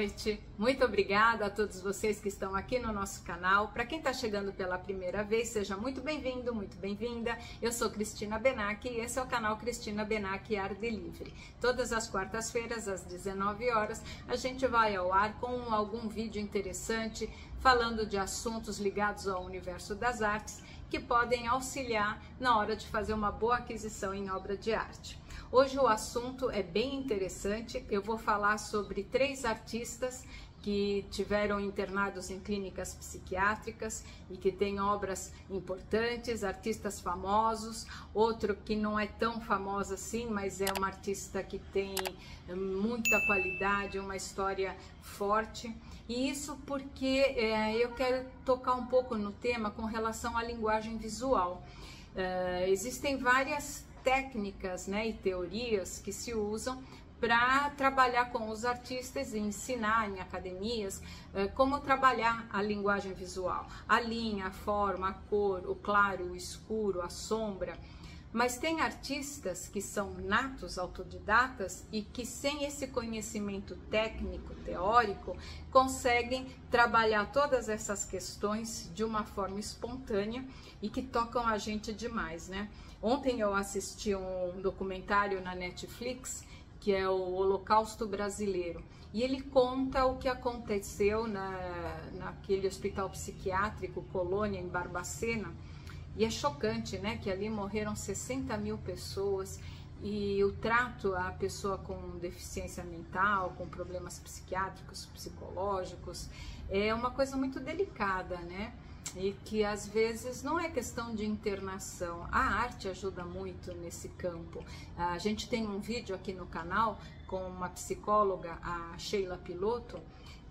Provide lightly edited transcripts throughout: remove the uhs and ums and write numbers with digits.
noite. Muito obrigada a todos vocês que estão aqui no nosso canal. Para quem está chegando pela primeira vez, seja muito bem-vindo, muito bem-vinda. Eu sou Cristina Benacchi e esse é o canal Cristina Benacchi Art Delivery. Todas as quartas-feiras, às 19 horas, a gente vai ao ar com algum vídeo interessante, falando de assuntos ligados ao universo das artes, que podem auxiliar na hora de fazer uma boa aquisição em obra de arte. Hoje o assunto é bem interessante. Eu vou falar sobre 3 artistas que tiveram internados em clínicas psiquiátricas e que têm obras importantes, artistas famosos, outro que não é tão famoso assim, mas é uma artista que tem muita qualidade, uma história forte. E isso porque eu quero tocar um pouco no tema com relação à linguagem visual. Existem várias técnicas, né, e teorias que se usam para trabalhar com os artistas e ensinar em academias como trabalhar a linguagem visual, a linha, a forma, a cor, o claro, o escuro, a sombra. Mas tem artistas que são natos, autodidatas e que sem esse conhecimento técnico, teórico, conseguem trabalhar todas essas questões de uma forma espontânea e que tocam a gente demais, né? Ontem eu assisti um documentário na Netflix, que é o Holocausto Brasileiro, e ele conta o que aconteceu naquele hospital psiquiátrico Colônia, em Barbacena, e é chocante, né, que ali morreram 60 mil pessoas, e o trato à pessoa com deficiência mental, com problemas psiquiátricos, psicológicos, é uma coisa muito delicada, né? E que às vezes não é questão de internação. A arte ajuda muito nesse campo. A gente tem um vídeo aqui no canal com uma psicóloga, a Sheila Piloto,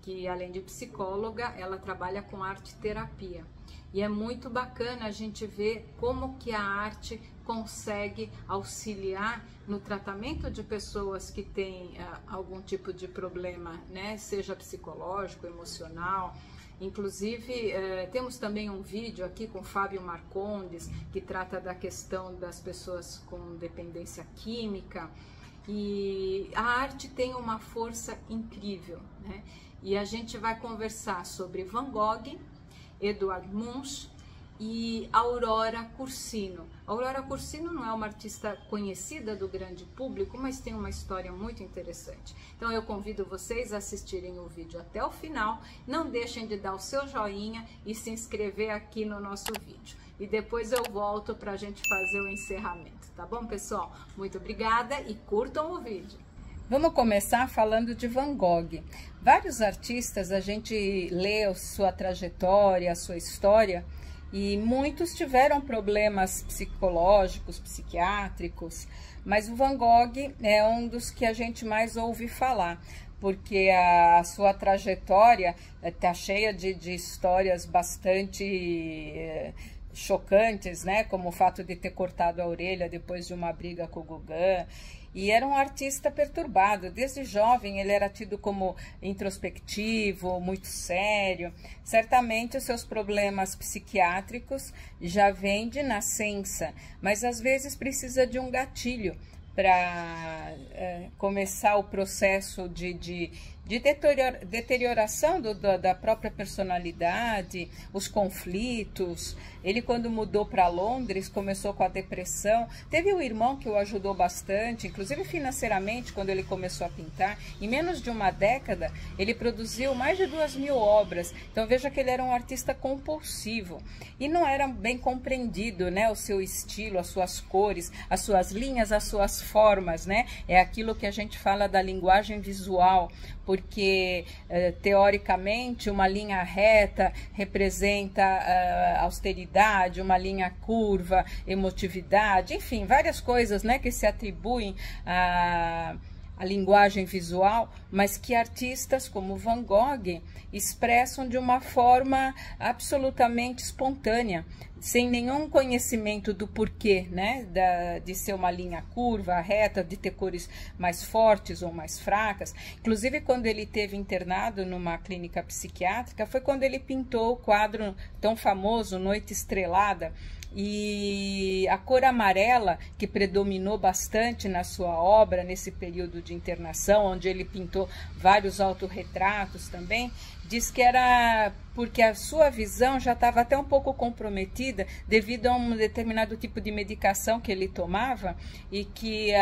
que além de psicóloga, ela trabalha com arte terapia. E é muito bacana a gente ver como que a arte consegue auxiliar no tratamento de pessoas que têm algum tipo de problema, né? Seja psicológico, emocional. Inclusive, temos também um vídeo aqui com Fábio Marcondes, que trata da questão das pessoas com dependência química. E a arte tem uma força incrível, né? E a gente vai conversar sobre Van Gogh, Edvard Munch e Aurora Cursino. Aurora Cursino não é uma artista conhecida do grande público, mas tem uma história muito interessante. Então eu convido vocês a assistirem o vídeo até o final. Não deixem de dar o seu joinha e se inscrever aqui no nosso vídeo. E depois eu volto para a gente fazer o encerramento, tá bom, pessoal? Muito obrigada e curtam o vídeo. Vamos começar falando de Van Gogh. Vários artistas, a gente lê a sua trajetória, a sua história, e muitos tiveram problemas psicológicos, psiquiátricos, mas o Van Gogh é um dos que a gente mais ouve falar, porque a sua trajetória está cheia de histórias bastante chocantes, né? Como o fato de ter cortado a orelha depois de uma briga com o Gauguin. E era um artista perturbado. Desde jovem ele era tido como introspectivo, muito sério. Certamente os seus problemas psiquiátricos já vêm de nascença, mas às vezes precisa de um gatilho para começar o processo de deterioração da própria personalidade, os conflitos. Ele, quando mudou para Londres, começou com a depressão. Teve um irmão que o ajudou bastante, inclusive financeiramente, quando ele começou a pintar. Em menos de uma década, ele produziu mais de 2.000 obras. Então veja que ele era um artista compulsivo e não era bem compreendido, né, o seu estilo, as suas cores, as suas linhas, as suas formas, né? É aquilo que a gente fala da linguagem visual, porque teoricamente uma linha reta representa austeridade, uma linha curva, emotividade, enfim, várias coisas, né, que se atribuem a linguagem visual, mas que artistas como Van Gogh expressam de uma forma absolutamente espontânea, sem nenhum conhecimento do porquê, né, de ser uma linha curva, reta, de ter cores mais fortes ou mais fracas. Inclusive, quando ele esteve internado numa clínica psiquiátrica, foi quando ele pintou o quadro tão famoso, Noite Estrelada, E a cor amarela, que predominou bastante na sua obra nesse período de internação, onde ele pintou vários autorretratos também, diz que era porque a sua visão já estava até um pouco comprometida devido a um determinado tipo de medicação que ele tomava, e que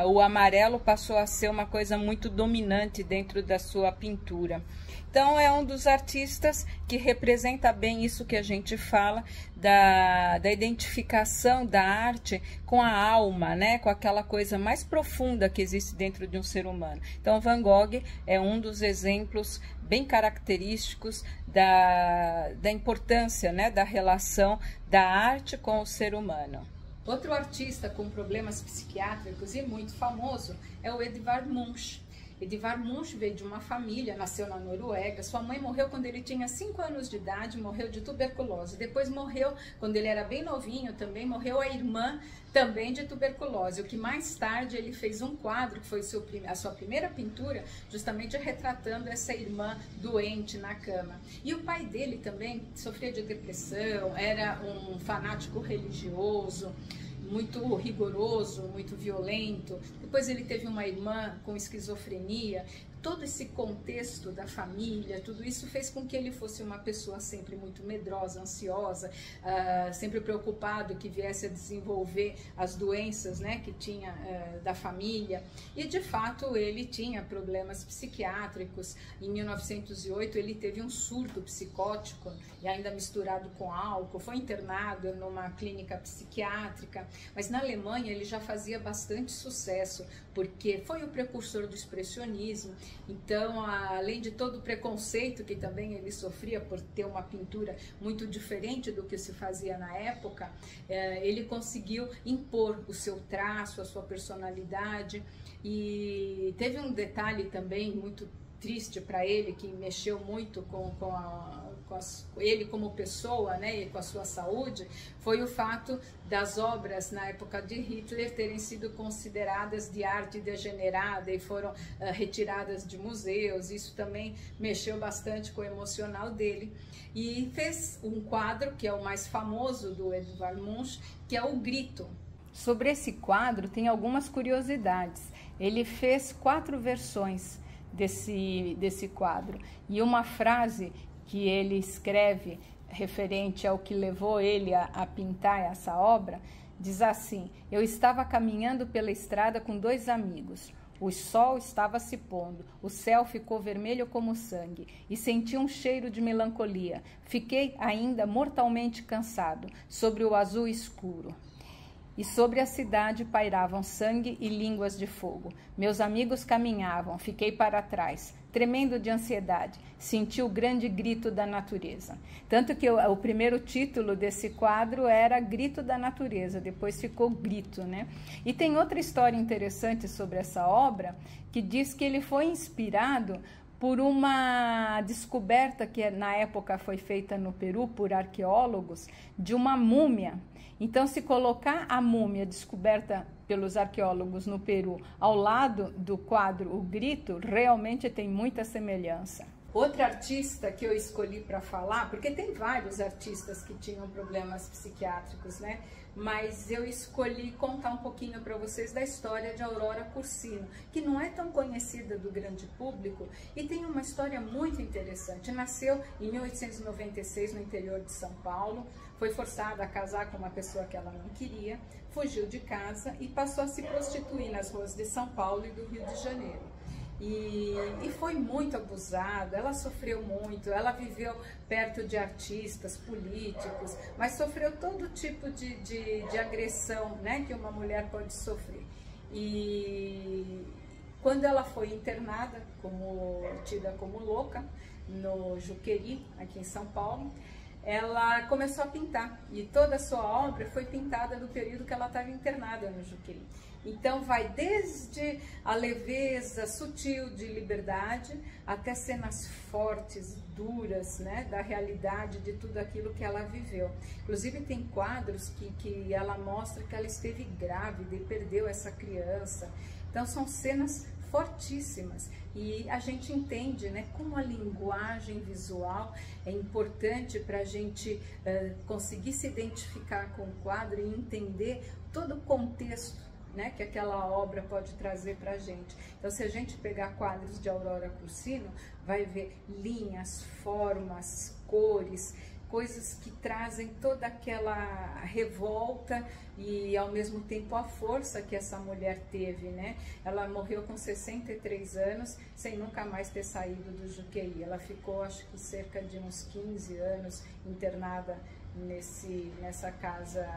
o amarelo passou a ser uma coisa muito dominante dentro da sua pintura. Então é um dos artistas que representa bem isso que a gente fala da identificação da arte com a alma, né? Com aquela coisa mais profunda que existe dentro de um ser humano. Então Van Gogh é um dos exemplos bem característicos da importância, né? Da relação da arte com o ser humano. Outro artista com problemas psiquiátricos e muito famoso é o Edvard Munch. Edvard Munch veio de uma família, nasceu na Noruega. Sua mãe morreu quando ele tinha 5 anos de idade, morreu de tuberculose. Depois morreu, quando ele era bem novinho, também morreu a irmã, também de tuberculose. O que mais tarde ele fez um quadro, que foi a sua primeira pintura, justamente retratando essa irmã doente na cama. E o pai dele também sofria de depressão, era um fanático religioso, muito rigoroso, muito violento. Depois ele teve uma irmã com esquizofrenia. Todo esse contexto da família, tudo isso fez com que ele fosse uma pessoa sempre muito medrosa, ansiosa, sempre preocupado que viesse a desenvolver as doenças, né, que tinha da família. E de fato ele tinha problemas psiquiátricos. Em 1908 ele teve um surto psicótico, e ainda misturado com álcool, foi internado numa clínica psiquiátrica. Mas na Alemanha ele já fazia bastante sucesso, porque foi o precursor do expressionismo. Então, além de todo o preconceito que também ele sofria por ter uma pintura muito diferente do que se fazia na época, ele conseguiu impor o seu traço, a sua personalidade. E teve um detalhe também muito triste para ele, que mexeu muito com ele como pessoa, né, e com a sua saúde, foi o fato das obras na época de Hitler terem sido consideradas de arte degenerada e foram retiradas de museus. Isso também mexeu bastante com o emocional dele. E fez um quadro que é o mais famoso do Edvard Munch, que é o Grito. Sobre esse quadro tem algumas curiosidades. Ele fez 4 versões desse quadro, e uma frase que ele escreve referente ao que levou ele a pintar essa obra, diz assim: eu estava caminhando pela estrada com 2 amigos. O sol estava se pondo, o céu ficou vermelho como sangue e senti um cheiro de melancolia. Fiquei ainda mortalmente cansado sobre o azul escuro. E sobre a cidade pairavam sangue e línguas de fogo. Meus amigos caminhavam, fiquei para trás, tremendo de ansiedade. Senti o grande grito da natureza. Tanto que o primeiro título desse quadro era Grito da Natureza, depois ficou Grito, né? E tem outra história interessante sobre essa obra, que diz que ele foi inspirado por uma descoberta que na época foi feita no Peru por arqueólogos, de uma múmia. Então, se colocar a múmia descoberta pelos arqueólogos no Peru ao lado do quadro O Grito, realmente tem muita semelhança. Outra artista que eu escolhi para falar, porque tem vários artistas que tinham problemas psiquiátricos, né? Mas eu escolhi contar um pouquinho para vocês da história de Aurora Cursino, que não é tão conhecida do grande público e tem uma história muito interessante. Nasceu em 1896 no interior de São Paulo, foi forçada a casar com uma pessoa que ela não queria, fugiu de casa e passou a se prostituir nas ruas de São Paulo e do Rio de Janeiro. E foi muito abusada, ela sofreu muito, ela viveu perto de artistas, políticos, mas sofreu todo tipo de agressão, né, que uma mulher pode sofrer. E quando ela foi internada, tida como louca, no Juqueri, aqui em São Paulo, ela começou a pintar, e toda a sua obra foi pintada no período que ela estava internada no Juqueri. Então vai desde a leveza sutil de Liberdade até cenas fortes, duras, né, da realidade de tudo aquilo que ela viveu. Inclusive tem quadros que ela mostra que ela esteve grávida e perdeu essa criança. Então são cenas fortíssimas. E a gente entende, né, como a linguagem visual é importante para a gente conseguir se identificar com o quadro e entender todo o contexto, né, que aquela obra pode trazer para a gente. Então, se a gente pegar quadros de Aurora Cursino, vai ver linhas, formas, cores, coisas que trazem toda aquela revolta e ao mesmo tempo a força que essa mulher teve, né? Ela morreu com 63 anos, sem nunca mais ter saído do Juqueí. Ela ficou, acho que cerca de uns 15 anos internada nessa casa,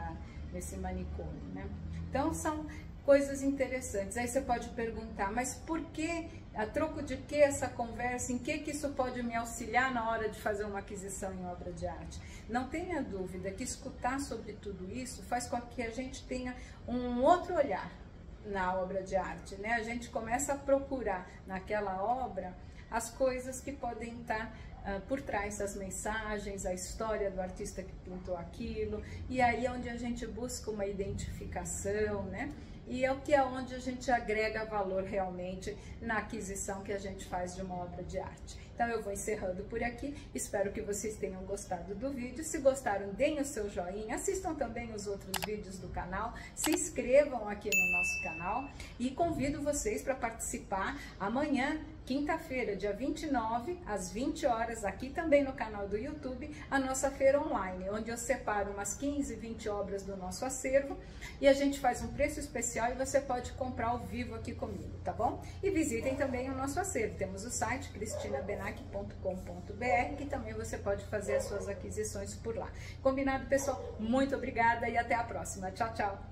nesse manicômio, né? Então são coisas interessantes. Aí você pode perguntar, mas por que, a troco de que essa conversa, em que isso pode me auxiliar na hora de fazer uma aquisição em obra de arte? Não tenha dúvida que escutar sobre tudo isso faz com que a gente tenha um outro olhar na obra de arte, né? A gente começa a procurar naquela obra as coisas que podem estar por trás das mensagens, a história do artista que pintou aquilo, e aí é onde a gente busca uma identificação, né? E é onde a gente agrega valor realmente na aquisição que a gente faz de uma obra de arte. Então eu vou encerrando por aqui, espero que vocês tenham gostado do vídeo. Se gostaram, deem o seu joinha, assistam também os outros vídeos do canal, se inscrevam aqui no nosso canal e convido vocês para participar amanhã, quinta-feira, dia 29, às 20 horas, aqui também no canal do YouTube, a nossa feira online, onde eu separo umas 15, 20 obras do nosso acervo e a gente faz um preço especial e você pode comprar ao vivo aqui comigo, tá bom? E visitem também o nosso acervo, temos o site cristinabenac.com.br, que também você pode fazer as suas aquisições por lá. Combinado, pessoal? Muito obrigada e até a próxima. Tchau, tchau!